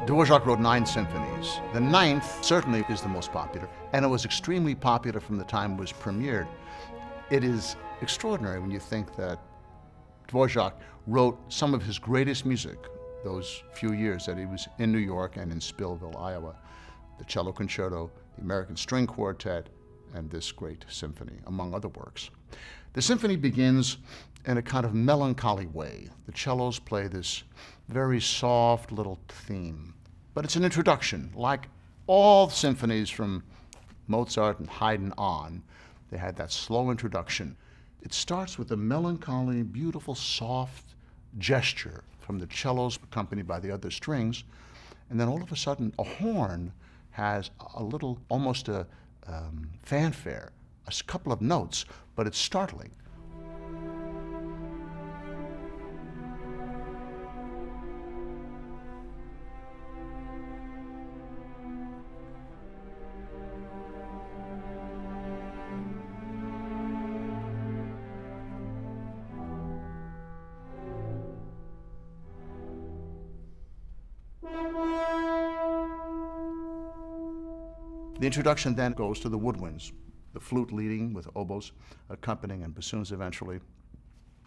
Dvorak wrote 9 symphonies. The 9th certainly is the most popular, and it was extremely popular from the time it was premiered. It is extraordinary when you think that Dvorak wrote some of his greatest music those few years that he was in New York and in Spillville, Iowa. The Cello Concerto, the American String Quartet, and this great symphony, among other works. The symphony begins in a kind of melancholy way. The cellos play this very soft little theme, but it's an introduction. Like all symphonies from Mozart and Haydn on, they had that slow introduction. It starts with a melancholy, beautiful, soft gesture from the cellos accompanied by the other strings, and then all of a sudden a horn has a little, almost a fanfare, a couple of notes, but it's startling. The introduction then goes to the woodwinds, the flute leading with oboes accompanying and bassoons eventually.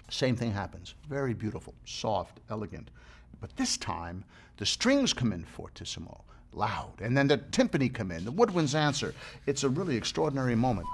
Same thing happens. Very beautiful, soft, elegant. But this time, the strings come in fortissimo, loud, and then the timpani come in, the woodwinds answer. It's a really extraordinary moment.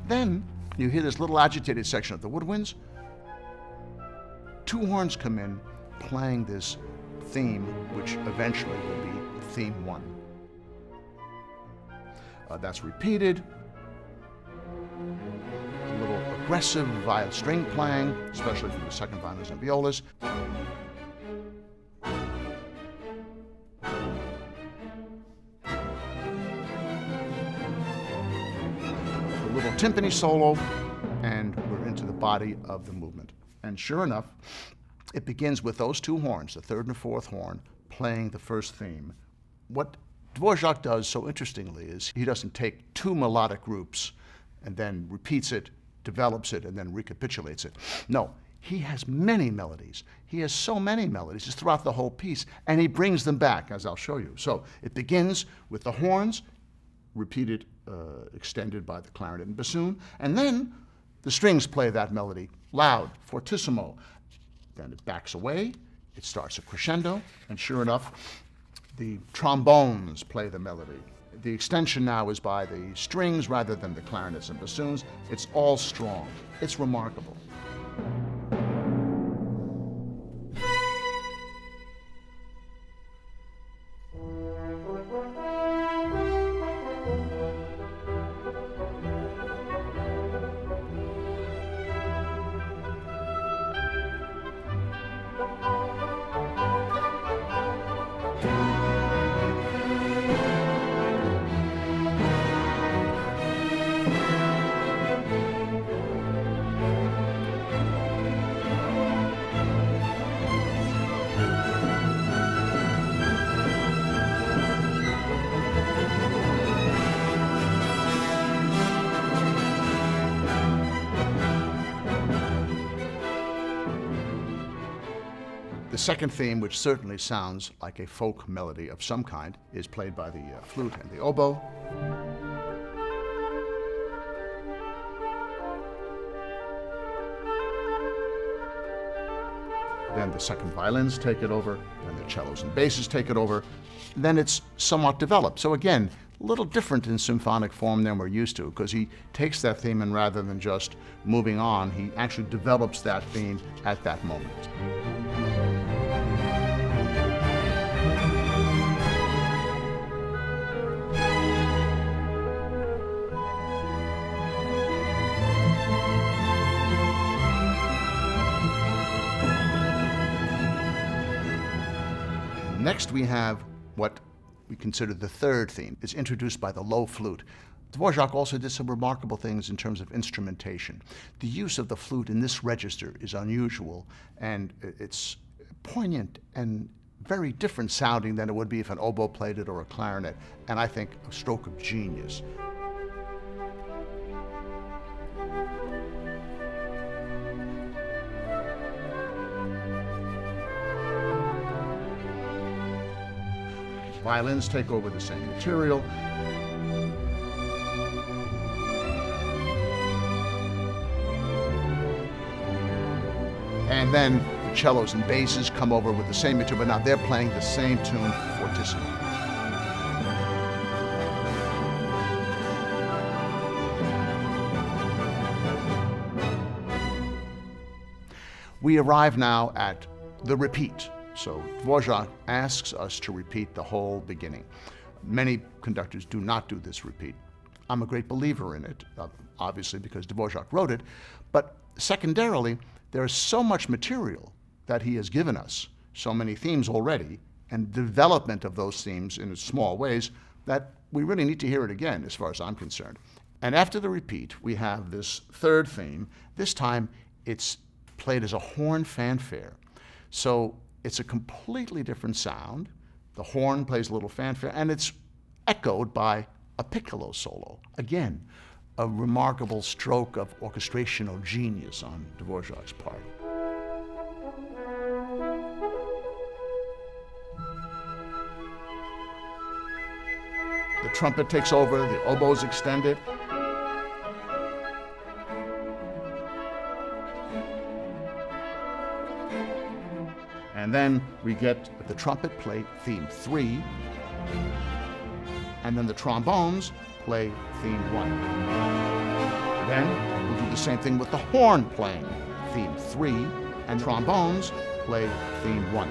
Then you hear this little agitated section of the woodwinds. 2 horns come in playing this theme, which eventually will be theme 1. That's repeated. A little aggressive viol string playing, especially from the second violins and violas. Little timpani solo, and we're into the body of the movement. And sure enough, it begins with those 2 horns, the 3rd and 4th horn, playing the first theme. What Dvorak does so interestingly is he doesn't take 2 melodic groups and then repeats it, develops it, and then recapitulates it. No, he has many melodies. He has so many melodies just throughout the whole piece, and he brings them back, as I'll show you. So it begins with the horns, repeated, extended by the clarinet and bassoon, and then the strings play that melody loud, fortissimo. Then it backs away, it starts a crescendo, and sure enough, the trombones play the melody. The extension now is by the strings rather than the clarinets and bassoons. It's all strong. It's remarkable. The second theme, which certainly sounds like a folk melody of some kind, is played by the flute and the oboe. Then the second violins take it over, and the cellos and basses take it over. Then it's somewhat developed. So again, a little different in symphonic form than we're used to, because he takes that theme and rather than just moving on, he actually develops that theme at that moment. Next we have what we consider the third theme. It's introduced by the low flute. Dvorak also did some remarkable things in terms of instrumentation. The use of the flute in this register is unusual, and it's poignant and very different sounding than it would be if an oboe played it or a clarinet, and I think a stroke of genius. Violins take over the same material. And then the cellos and basses come over with the same material, but now they're playing the same tune fortissimo. We arrive now at the repeat. So Dvorak asks us to repeat the whole beginning. Many conductors do not do this repeat. I'm a great believer in it, obviously because Dvorak wrote it, but secondarily, there is so much material that he has given us, so many themes already, and development of those themes in small ways, that we really need to hear it again, as far as I'm concerned. And after the repeat, we have this third theme. This time, it's played as a horn fanfare. So it's a completely different sound. The horn plays a little fanfare, and it's echoed by a piccolo solo. Again, a remarkable stroke of orchestrational genius on Dvorak's part. The trumpet takes over, the oboes extended. And then we get the trumpet play theme 3, and then the trombones play theme 1. Then we'll do the same thing with the horn playing theme 3, and trombones play theme 1.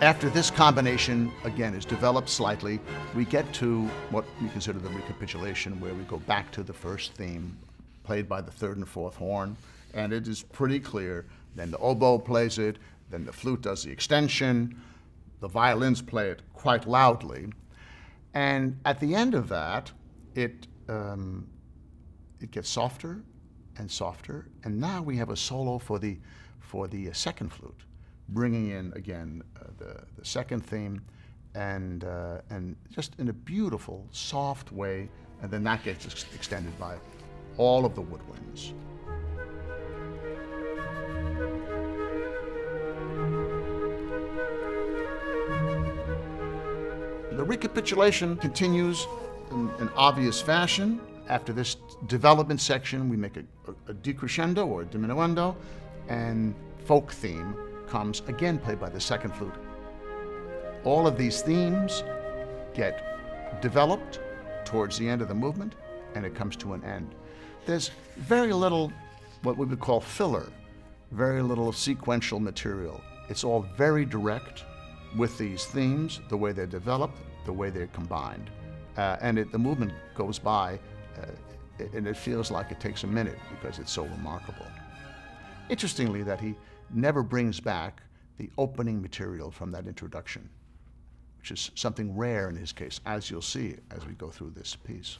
After this combination, again, is developed slightly, we get to what we consider the recapitulation, where we go back to the first theme, played by the third and fourth horn, and it is pretty clear. Then the oboe plays it, then the flute does the extension, the violins play it quite loudly, and at the end of that, it gets softer and softer, and now we have a solo for the second flute, bringing in again the second theme, and just in a beautiful, soft way, and then that gets extended by all of the woodwinds. The recapitulation continues in an obvious fashion. After this development section, we make a decrescendo or a diminuendo, and folk theme comes, again played by the second flute. All of these themes get developed towards the end of the movement, and it comes to an end. There's very little what we would call filler, very little sequential material. It's all very direct with these themes, the way they're developed, the way they're combined. And the movement goes by, and it feels like it takes a minute because it's so remarkable. Interestingly, that he never brings back the opening material from that introduction, which is something rare in his case, as you'll see as we go through this piece.